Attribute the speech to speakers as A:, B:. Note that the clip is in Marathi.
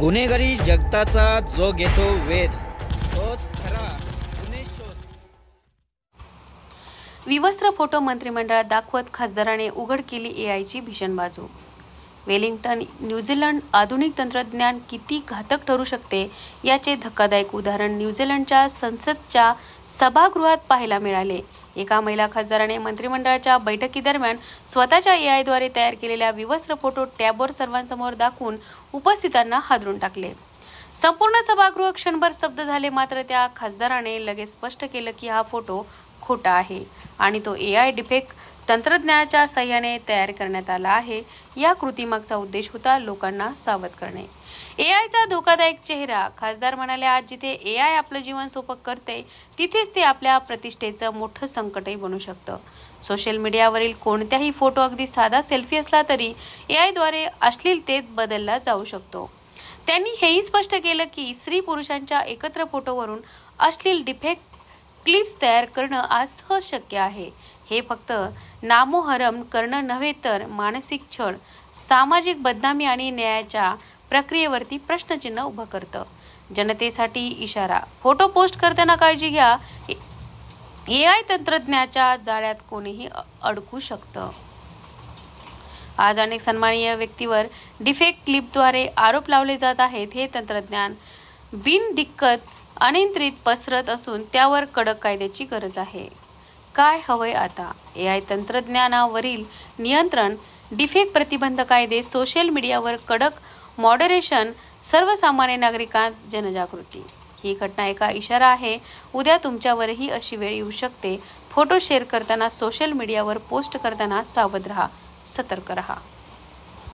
A: गुन्हेगारी जगताचा जो घेतो वेध तोच खरा गुन्हे शोध।
B: विवस्त्र फोटो मंत्रिमंडळात दाखवत खासदाराने उघड केली एआयची भीषण बाजू। वेलिंग्टन, न्यूझीलंड आधुनिक तंत्रज्ञान किती घातक ठरू शकते याचे धक्कादायक उदाहरण न्यूझीलंडच्या संसदच्या सभागृहात पाहायला मिळाले। एका महिला खासदाराने मंत्रिमंडळाच्या बैठकीदरम्यान स्वतःच्या एआयद्वारे तयार केलेल्या विवस्त्र फोटो टॅबवर सर्वांसमोर दाखवून उपस्थितांना हादरून टाकले। संपूर्ण सभागृह क्षणभर स्तब्ध झाले, मात्र त्या खासदाराने लगेच स्पष्ट केलं की हा फोटो खोटा आहे आणि तो एआय डिफेक्ट तंत्रज्ञानाच्या साहाय्याने तयार करण्यात आला आहे। या कृतीमागचा उद्देश होता लोकांना सावध करणे। एआयचा धोकादायक चेहरा। खासदार म्हणाले, आज जिथे एआय आपलं जीवन सोपं करते तिथेच ते आपल्या प्रतिष्ठेचं मोठं संकटही बनू शकतं। सोशल मीडियावरील कोणत्याही फोटो, अगदी साधा सेल्फी असला तरी एआयद्वारे अश्लीलतेत बदलला जाऊ शकतो। त्यांनी हेही स्पष्ट केलं की स्त्री पुरुषांच्या एकत्र फोटोवरून अश्लील डिफेक्ट क्लिप्स तयार करणं आज सहज शक्य आहे। हे फक्त नामोहरम करणं नव्हे तर मानसिक छळ, सामाजिक बदनामी आणि न्यायाच्या प्रक्रियेवरती प्रश्नचिन्ह उभं करतं। जनतेसाठी इशारा। फोटो पोस्ट करताना काळजी घ्या, एआय तंत्रज्ञानाच्या जाळ्यात कोणीही अडकू शकतं। आज अनेक सन्माननीय व्यक्तीवर डिफेक्ट क्लिपद्वारे आरोप लावले जात आहेत। हे तंत्रज्ञान बिनदिक्कत अनियंत्रित पसरत असून त्यावर कडक कायद्याची गरज आहे। काय हवंय आता? एआय तंत्रज्ञानावरील नियंत्रण, डिफेक्ट प्रतिबंध कायदे, सोशल मीडियावर कडक मॉडरेशन, सर्वसामान्य नागरिकांत जनजागृती। ही घटना एका इशारा आहे। उद्या तुमच्यावरही अशी वेळ येऊ शकते। फोटो शेअर करताना, सोशल मीडियावर पोस्ट करताना सावध रहा, सतर्क रहा।